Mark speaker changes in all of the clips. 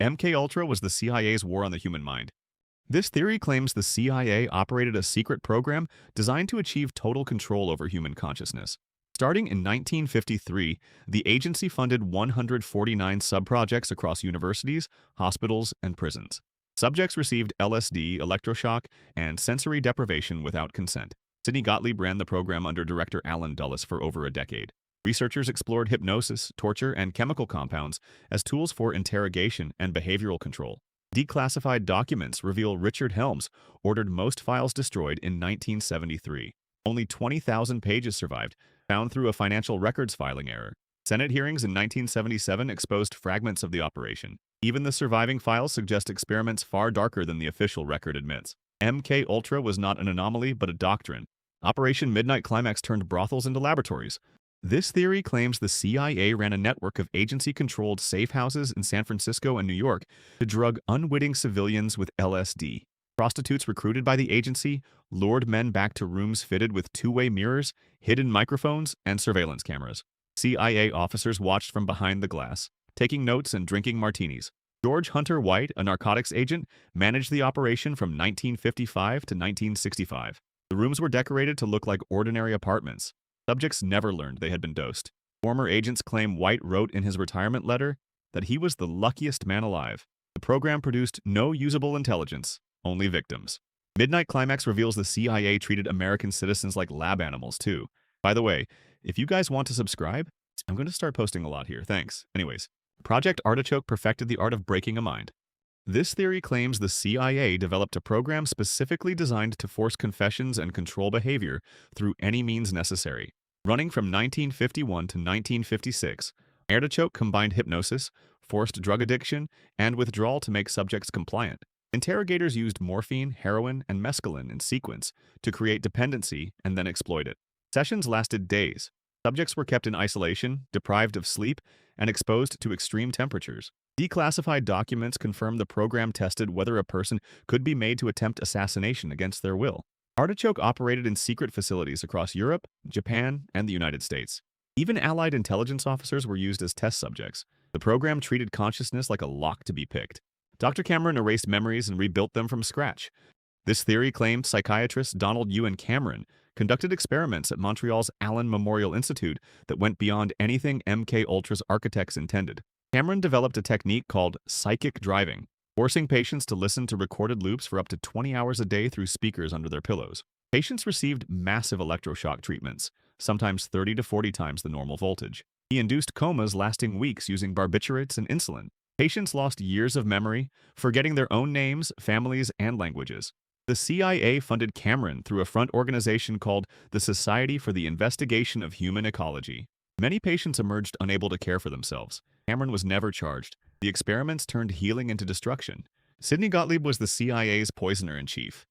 Speaker 1: MKUltra was the CIA's war on the human mind. This theory claims the CIA operated a secret program designed to achieve total control over human consciousness. Starting in 1953, the agency funded 149 subprojects across universities, hospitals, and prisons. Subjects received LSD, electroshock, and sensory deprivation without consent. Sidney Gottlieb ran the program under director Alan Dulles for over a decade. Researchers explored hypnosis, torture, and chemical compounds as tools for interrogation and behavioral control. Declassified documents reveal Richard Helms ordered most files destroyed in 1973. Only 20,000 pages survived, found through a financial records filing error. Senate hearings in 1977 exposed fragments of the operation. Even the surviving files suggest experiments far darker than the official record admits. MKUltra was not an anomaly, but a doctrine. Operation Midnight Climax turned brothels into laboratories. This theory claims the CIA ran a network of agency-controlled safe houses in San Francisco and New York to drug unwitting civilians with LSD. Prostitutes recruited by the agency lured men back to rooms fitted with two-way mirrors, hidden microphones, and surveillance cameras. CIA officers watched from behind the glass, taking notes and drinking martinis. George Hunter White, a narcotics agent, managed the operation from 1955 to 1965. The rooms were decorated to look like ordinary apartments. Subjects never learned they had been dosed. Former agents claim White wrote in his retirement letter that he was the luckiest man alive. The program produced no usable intelligence, only victims. Midnight Climax reveals the CIA treated American citizens like lab animals, too. By the way, if you guys want to subscribe, I'm going to start posting a lot here, thanks. Anyways, Project Artichoke perfected the art of breaking a mind. This theory claims the CIA developed a program specifically designed to force confessions and control behavior through any means necessary. Running from 1951 to 1956, Artichoke combined hypnosis, forced drug addiction, and withdrawal to make subjects compliant. Interrogators used morphine, heroin, and mescaline in sequence to create dependency and then exploit it. Sessions lasted days. Subjects were kept in isolation, deprived of sleep, and exposed to extreme temperatures. Declassified documents confirm the program tested whether a person could be made to attempt assassination against their will. Artichoke operated in secret facilities across Europe, Japan, and the United States. Even Allied intelligence officers were used as test subjects. The program treated consciousness like a lock to be picked. Dr. Cameron erased memories and rebuilt them from scratch. This theory claimed psychiatrist Donald Ewan Cameron conducted experiments at Montreal's Allen Memorial Institute that went beyond anything MKUltra's architects intended. Cameron developed a technique called psychic driving, forcing patients to listen to recorded loops for up to 20 hours a day through speakers under their pillows. Patients received massive electroshock treatments, sometimes 30 to 40 times the normal voltage. He induced comas lasting weeks using barbiturates and insulin. Patients lost years of memory, forgetting their own names, families, and languages. The CIA funded Cameron through a front organization called the Society for the Investigation of Human Ecology. Many patients emerged unable to care for themselves. Cameron was never charged. The experiments turned healing into destruction. Sidney Gottlieb was the CIA's poisoner-in-chief.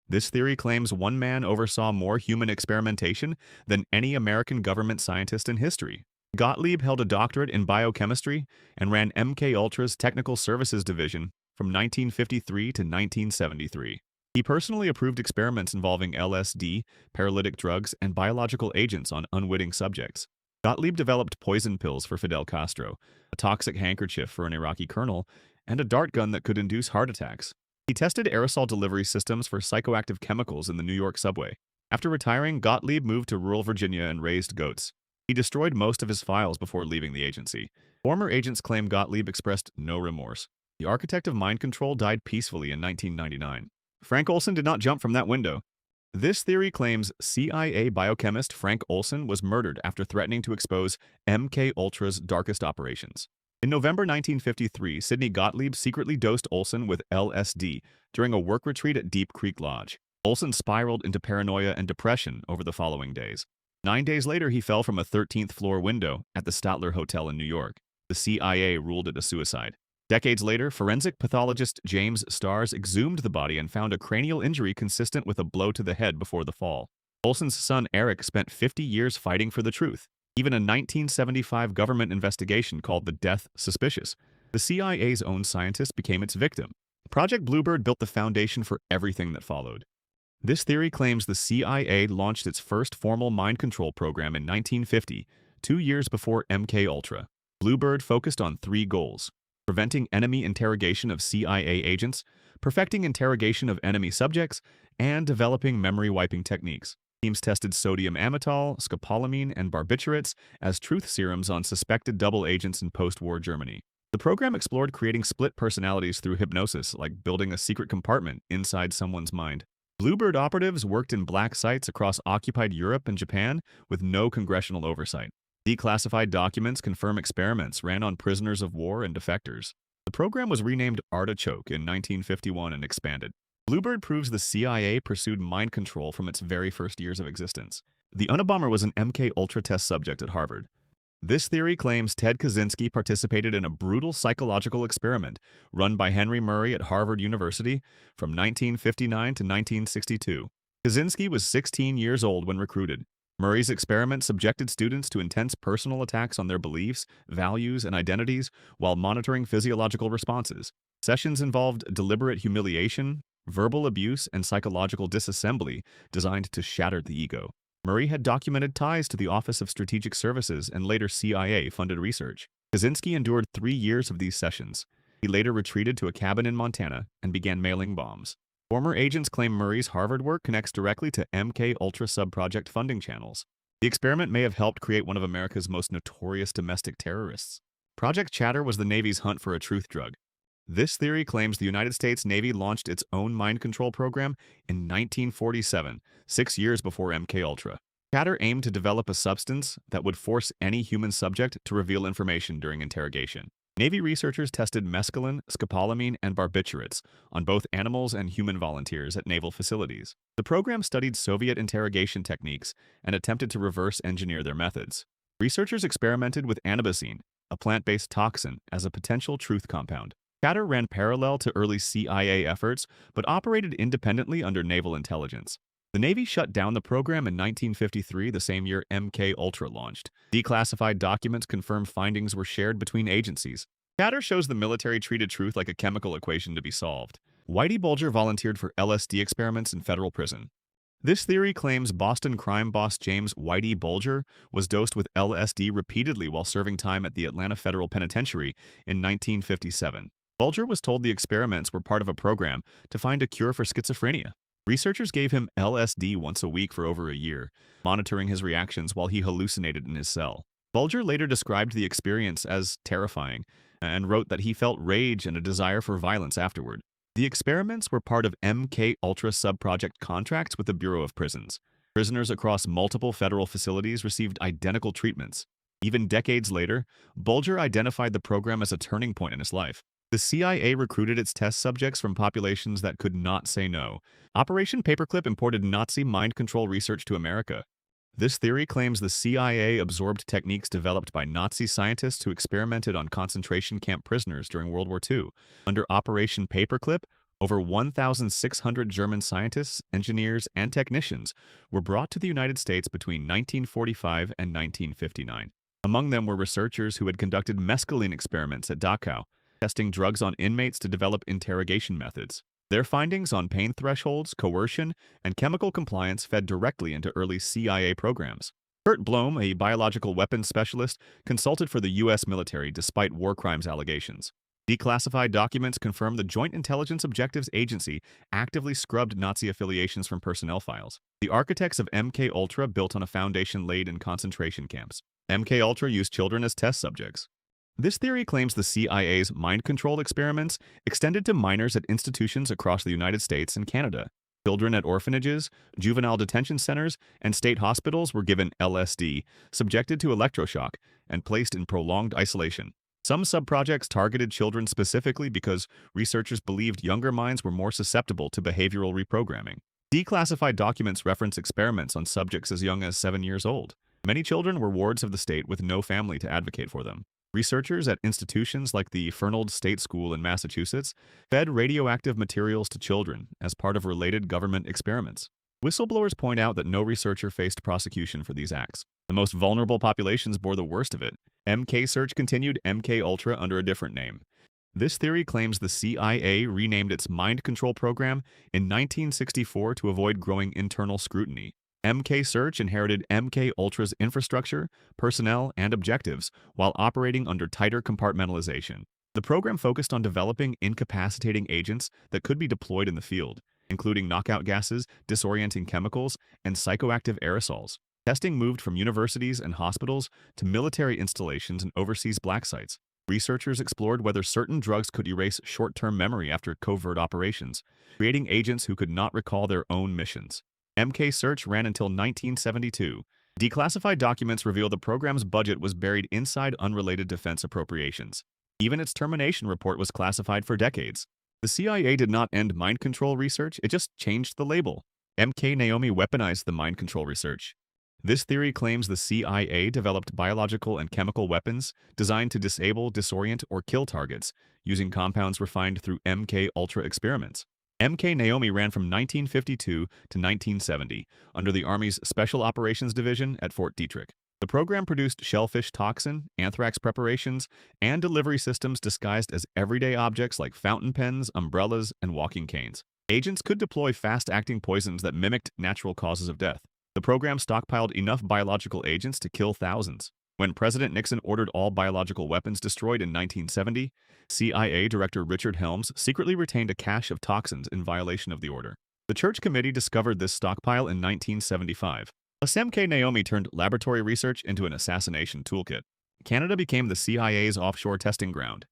Speaker 1: This theory claims one man oversaw more human experimentation than any American government scientist in history. Gottlieb held a doctorate in biochemistry and ran MKUltra's Technical Services Division from 1953 to 1973. He personally approved experiments involving LSD, paralytic drugs, and biological agents on unwitting subjects. Gottlieb developed poison pills for Fidel Castro, a toxic handkerchief for an Iraqi colonel, and a dart gun that could induce heart attacks. He tested aerosol delivery systems for psychoactive chemicals in the New York subway. After retiring, Gottlieb moved to rural Virginia and raised goats. He destroyed most of his files before leaving the agency. Former agents claim Gottlieb expressed no remorse. The architect of mind control died peacefully in 1999. Frank Olson did not jump from that window. This theory claims CIA biochemist Frank Olson was murdered after threatening to expose MKUltra's darkest operations. In November 1953, Sidney Gottlieb secretly dosed Olson with LSD during a work retreat at Deep Creek Lodge. Olson spiraled into paranoia and depression over the following days. 9 days later, he fell from a 13th-floor window at the Statler Hotel in New York. The CIA ruled it a suicide. Decades later, forensic pathologist James Starrs exhumed the body and found a cranial injury consistent with a blow to the head before the fall. Olson's son Eric spent 50 years fighting for the truth. Even a 1975 government investigation called the death suspicious. The CIA's own scientist became its victim. Project Bluebird built the foundation for everything that followed. This theory claims the CIA launched its first formal mind control program in 1950, 2 years before MKUltra. Bluebird focused on 3 goals: preventing enemy interrogation of CIA agents, perfecting interrogation of enemy subjects, and developing memory-wiping techniques. Teams tested sodium amytal, scopolamine, and barbiturates as truth serums on suspected double agents in post-war Germany. The program explored creating split personalities through hypnosis, like building a secret compartment inside someone's mind. Bluebird operatives worked in black sites across occupied Europe and Japan with no congressional oversight. Declassified documents confirm experiments ran on prisoners of war and defectors. The program was renamed Artichoke in 1951 and expanded. Bluebird proves the CIA pursued mind control from its very first years of existence. The Unabomber was an MK-Ultra test subject at Harvard. This theory claims Ted Kaczynski participated in a brutal psychological experiment run by Henry Murray at Harvard University from 1959 to 1962. Kaczynski was 16 years old when recruited. Murray's experiment subjected students to intense personal attacks on their beliefs, values, and identities while monitoring physiological responses. Sessions involved deliberate humiliation, verbal abuse, and psychological disassembly designed to shatter the ego. Murray had documented ties to the Office of Strategic Services and later CIA-funded research. Kaczynski endured 3 years of these sessions. He later retreated to a cabin in Montana and began mailing bombs. Former agents claim Murray's Harvard work connects directly to MK-Ultra subproject funding channels. The experiment may have helped create one of America's most notorious domestic terrorists. Project Chatter was the Navy's hunt for a truth drug. This theory claims the United States Navy launched its own mind control program in 1947, 6 years before MK-Ultra. Chatter aimed to develop a substance that would force any human subject to reveal information during interrogation. Navy researchers tested mescaline, scopolamine, and barbiturates on both animals and human volunteers at naval facilities. The program studied Soviet interrogation techniques and attempted to reverse engineer their methods. Researchers experimented with anabasine, a plant-based toxin, as a potential truth compound. Chatter ran parallel to early CIA efforts, but operated independently under naval intelligence. The Navy shut down the program in 1953, the same year MK-Ultra launched. Declassified documents confirm findings were shared between agencies. Chatter shows the military treated truth like a chemical equation to be solved. Whitey Bulger volunteered for LSD experiments in federal prison. This theory claims Boston crime boss James Whitey Bulger was dosed with LSD repeatedly while serving time at the Atlanta Federal Penitentiary in 1957. Bulger was told the experiments were part of a program to find a cure for schizophrenia. Researchers gave him LSD once a week for over a year, monitoring his reactions while he hallucinated in his cell. Bulger later described the experience as terrifying and wrote that he felt rage and a desire for violence afterward. The experiments were part of MK-Ultra subproject contracts with the Bureau of Prisons. Prisoners across multiple federal facilities received identical treatments. Even decades later, Bulger identified the program as a turning point in his life. The CIA recruited its test subjects from populations that could not say no. Operation Paperclip imported Nazi mind control research to America. This theory claims the CIA absorbed techniques developed by Nazi scientists who experimented on concentration camp prisoners during World War II. Under Operation Paperclip, over 1,600 German scientists, engineers, and technicians were brought to the United States between 1945 and 1959. Among them were researchers who had conducted mescaline experiments at Dachau, testing drugs on inmates to develop interrogation methods. Their findings on pain thresholds, coercion, and chemical compliance fed directly into early CIA programs. Kurt Blome, a biological weapons specialist, consulted for the U.S. military despite war crimes allegations. Declassified documents confirm the Joint Intelligence Objectives Agency actively scrubbed Nazi affiliations from personnel files. The architects of MK-Ultra built on a foundation laid in concentration camps. MK-Ultra used children as test subjects. This theory claims the CIA's mind control experiments extended to minors at institutions across the United States and Canada. Children at orphanages, juvenile detention centers, and state hospitals were given LSD, subjected to electroshock, and placed in prolonged isolation. Some subprojects targeted children specifically because researchers believed younger minds were more susceptible to behavioral reprogramming. Declassified documents reference experiments on subjects as young as 7 years old. Many children were wards of the state with no family to advocate for them. Researchers at institutions like the Fernald State School in Massachusetts fed radioactive materials to children as part of related government experiments. Whistleblowers point out that no researcher faced prosecution for these acts. The most vulnerable populations bore the worst of it. MK Search continued MK-Ultra under a different name. This theory claims the CIA renamed its mind control program in 1964 to avoid growing internal scrutiny. MK Search inherited MK-Ultra's infrastructure, personnel, and objectives while operating under tighter compartmentalization. The program focused on developing incapacitating agents that could be deployed in the field, including knockout gases, disorienting chemicals, and psychoactive aerosols. Testing moved from universities and hospitals to military installations and overseas black sites. Researchers explored whether certain drugs could erase short-term memory after covert operations, creating agents who could not recall their own missions. MK Search ran until 1972. Declassified documents reveal the program's budget was buried inside unrelated defense appropriations. Even its termination report was classified for decades. The CIA did not end mind control research, it just changed the label. MK Naomi weaponized the mind control research. This theory claims the CIA developed biological and chemical weapons designed to disable, disorient, or kill targets, using compounds refined through MK Ultra experiments. MK Naomi ran from 1952 to 1970 under the Army's Special Operations Division at Fort Detrick. The program produced shellfish toxin, anthrax preparations, and delivery systems disguised as everyday objects like fountain pens, umbrellas, and walking canes. Agents could deploy fast-acting poisons that mimicked natural causes of death. The program stockpiled enough biological agents to kill thousands. When President Nixon ordered all biological weapons destroyed in 1970, CIA Director Richard Helms secretly retained a cache of toxins in violation of the order. The Church Committee discovered this stockpile in 1975. MK Naomi turned laboratory research into an assassination toolkit. Canada became the CIA's offshore testing ground.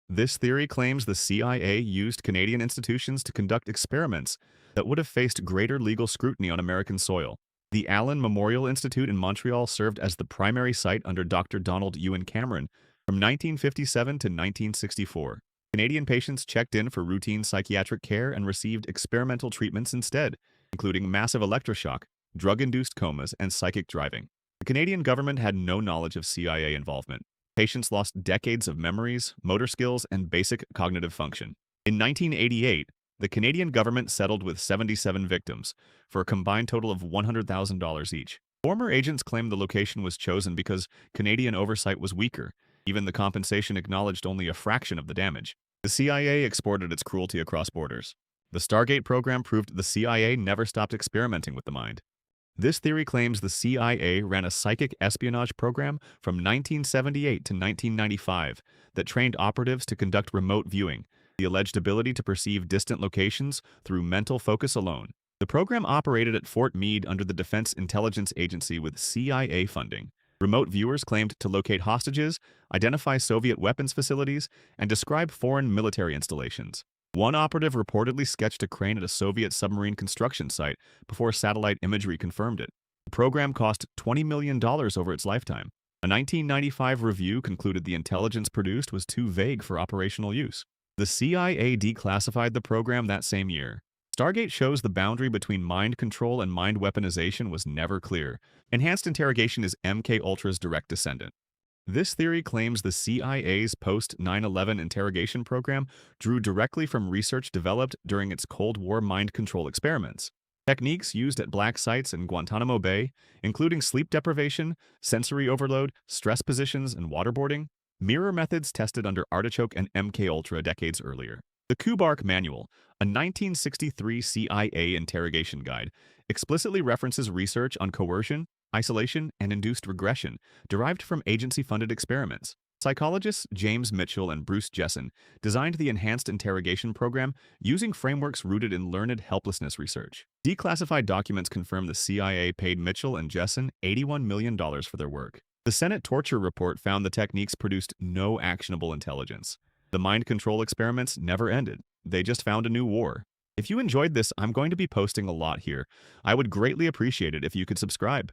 Speaker 1: This theory claims the CIA used Canadian institutions to conduct experiments that would have faced greater legal scrutiny on American soil. The Allen Memorial Institute in Montreal served as the primary site under Dr. Donald Ewan Cameron from 1957 to 1964. Canadian patients checked in for routine psychiatric care and received experimental treatments instead, including massive electroshock, drug-induced comas, and psychic driving. The Canadian government had no knowledge of CIA involvement. Patients lost decades of memories, motor skills, and basic cognitive function. In 1988, the Canadian government settled with 77 victims for a combined total of $100,000 each. Former agents claimed the location was chosen because Canadian oversight was weaker. Even the compensation acknowledged only a fraction of the damage. The CIA exported its cruelty across borders. The Stargate program proved the CIA never stopped experimenting with the mind. This theory claims the CIA ran a psychic espionage program from 1978 to 1995 that trained operatives to conduct remote viewing, the alleged ability to perceive distant locations through mental focus alone. The program operated at Fort Meade under the Defense Intelligence Agency with CIA funding. Remote viewers claimed to locate hostages, identify Soviet weapons facilities, and describe foreign military installations. One operative reportedly sketched a crane at a Soviet submarine construction site before satellite imagery confirmed it. The program cost $20 million over its lifetime. A 1995 review concluded the intelligence produced was too vague for operational use. The CIA declassified the program that same year. Stargate shows the boundary between mind control and mind weaponization was never clear. Enhanced interrogation is MK Ultra's direct descendant. This theory claims the CIA's post-9/11 interrogation program drew directly from research developed during its Cold War mind control experiments. Techniques used at black sites in Guantanamo Bay, including sleep deprivation, sensory overload, stress positions, and waterboarding, mirror methods tested under Artichoke and MK Ultra decades earlier. The Kubark Manual, a 1963 CIA interrogation guide, explicitly references research on coercion, isolation, and induced regression derived from agency-funded experiments. Psychologists James Mitchell and Bruce Jessen designed the enhanced interrogation program using frameworks rooted in learned helplessness research. Declassified documents confirm the CIA paid Mitchell and Jessen $81 million for their work. The Senate torture report found the techniques produced no actionable intelligence. The mind control experiments never ended. They just found a new war. If you enjoyed this, I'm going to be posting a lot here. I would greatly appreciate it if you could subscribe.